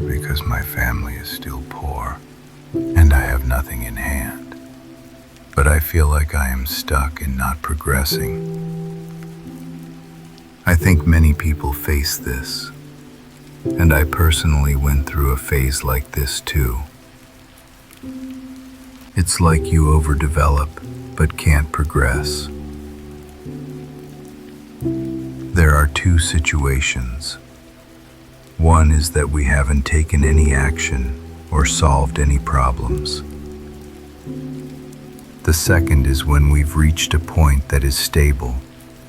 hard because my family is still poor and I have nothing in hand. But I feel like I am stuck and not progressing. I think many people face this, and I personally went through a phase like this too. It's like you overdevelop but can't progress. There are two situations. One is that we haven't taken any action or solved any problems. The second is when we've reached a point that is stable,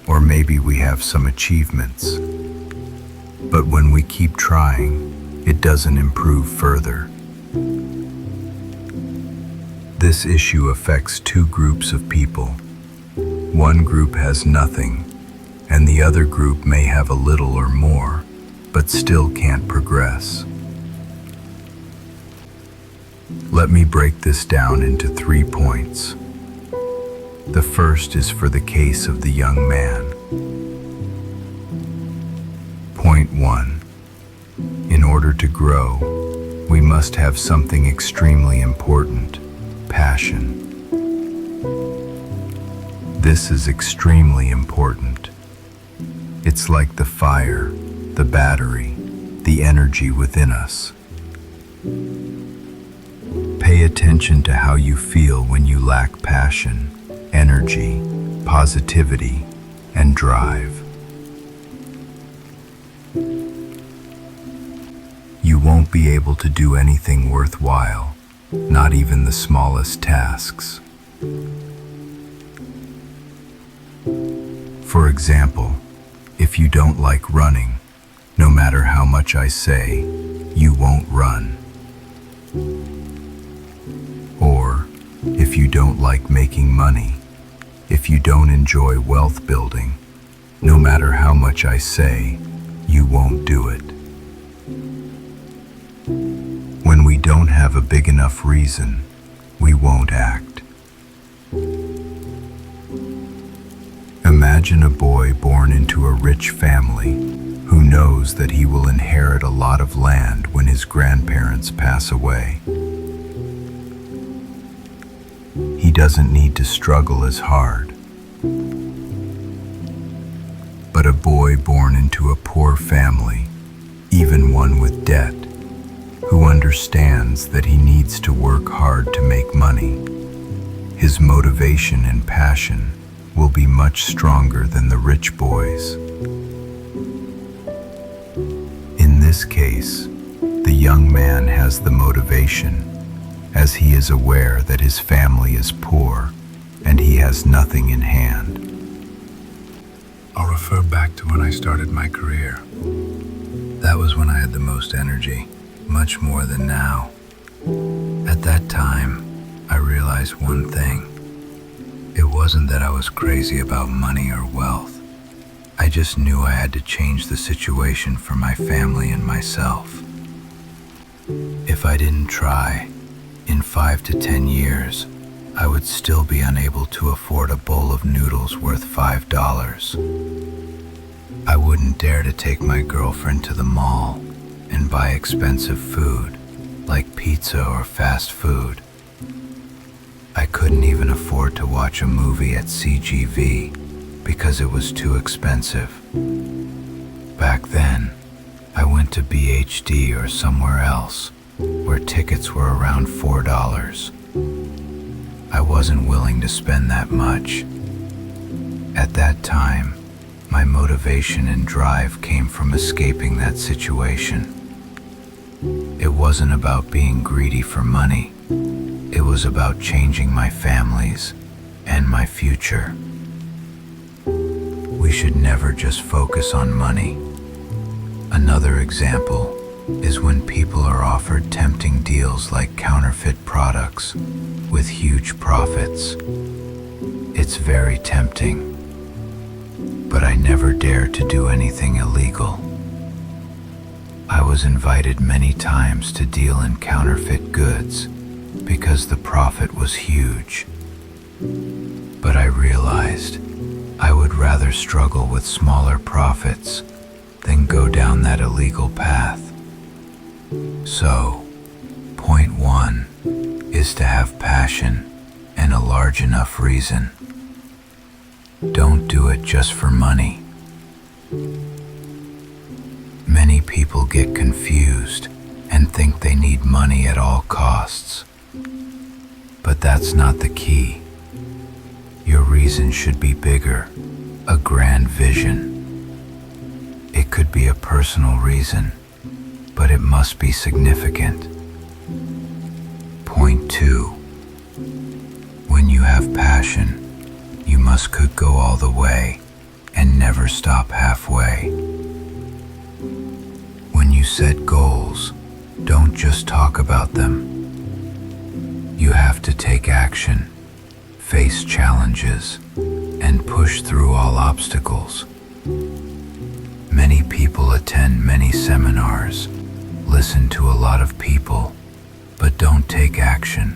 or maybe we have some achievements. But when we keep trying, it doesn't improve further. This issue affects two groups of people. One group has nothing, and the other group may have a little or more, but still can't progress. Let me break this down into 3 points. The first is for the case of the young man. Point 1. In order to grow, we must have something extremely important: passion. This is extremely important. It's like the fire, the battery, the energy within us. Pay attention to how you feel when you lack passion, energy, positivity, and drive. You won't be able to do anything worthwhile, not even the smallest tasks. For example, if you don't like running, no matter how much I say, you won't run. Or, if you don't like making money, if you don't enjoy wealth building, no matter how much I say, you won't do it. When we don't have a big enough reason, we won't act. Imagine a boy born into a rich family who knows that he will inherit a lot of land when his grandparents pass away. He doesn't need to struggle as hard. But a boy born into a poor family, even one with debt, who understands that he needs to work hard to make money, his motivation and passion will be much stronger than the rich boys. In this case, the young man has the motivation, as he is aware that his family is poor and he has nothing in hand. I'll refer back to when I started my career. That was when I had the most energy, much more than now. At that time, I realized one thing. It wasn't that I was crazy about money or wealth. I just knew I had to change the situation for my family and myself. If I didn't try, in 5 to 10 years, I would still be unable to afford a bowl of noodles worth $5. I wouldn't dare to take my girlfriend to the mall and buy expensive food, like pizza or fast food. I couldn't even afford to watch a movie at CGV because it was too expensive. Back then, I went to BHD or somewhere else where tickets were around $4. I wasn't willing to spend that much. At that time, my motivation and drive came from escaping that situation. It wasn't about being greedy for money. It was about changing my family's and my future. We should never just focus on money. Another example is when people are offered tempting deals like counterfeit products with huge profits. It's very tempting, but I never dared to do anything illegal. I was invited many times to deal in counterfeit goods because the profit was huge. But I realized I would rather struggle with smaller profits than go down that illegal path. So, point one is to have passion and a large enough reason. Don't do it just for money. Many people get confused and think they need money at all costs. But that's not the key. Your reason should be bigger, a grand vision. It could be a personal reason, but it must be significant. Point two, when you have passion, you must could go all the way and never stop halfway. When you set goals, don't just talk about them. You have to take action, face challenges, and push through all obstacles. Many people attend many seminars, listen to a lot of people, but don't take action.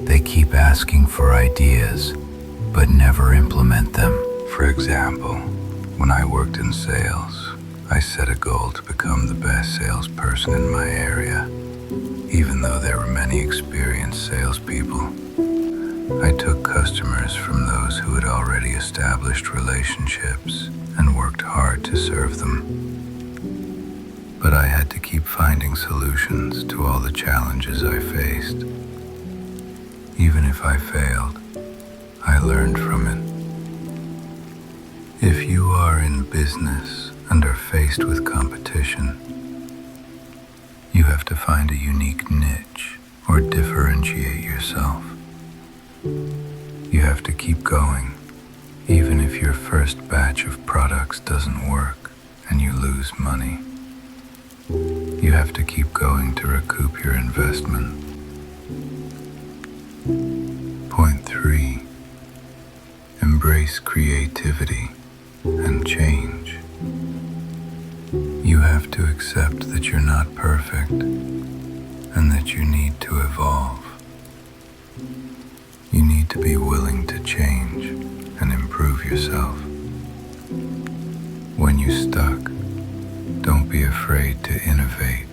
They keep asking for ideas, but never implement them. For example, when I worked in sales, I set a goal to become the best salesperson in my area. Even though there were many experienced salespeople, I took customers from those who had already established relationships and worked hard to serve them. But I had to keep finding solutions to all the challenges I faced. Even if I failed, I learned from it. If you are in business and are faced with competition, you have to find a unique niche or differentiate yourself. You have to keep going, even if your first batch of products doesn't work and you lose money. You have to keep going to recoup your investment. Point three, embrace creativity and change. You have to accept that you're not perfect and that you need to evolve. You need to be willing to change and improve yourself. When you're stuck, don't be afraid to innovate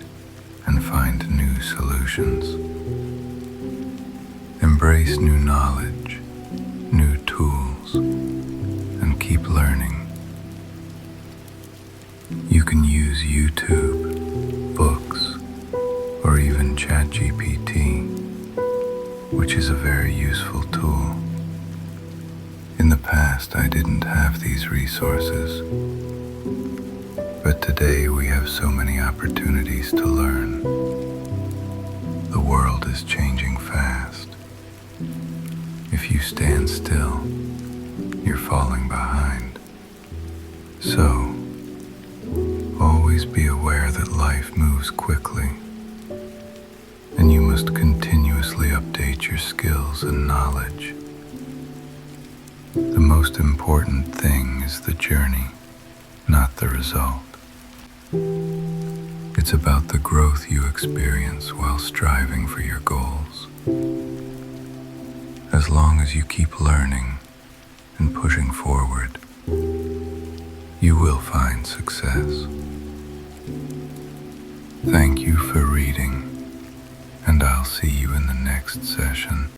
and find new solutions. Embrace new knowledge, new tools, and keep learning. You can use YouTube, books, or even ChatGPT, which is a very useful tool. In the past, I didn't have these resources, but today we have so many opportunities to learn. The world is changing fast. If you stand still, you're falling behind. So, always be aware that life moves quickly, and you must continuously update your skills and knowledge. The most important thing is the journey, not the result. It's about the growth you experience while striving for your goals. As long as you keep learning and pushing forward, you will find success. Thank you for reading, and I'll see you in the next session.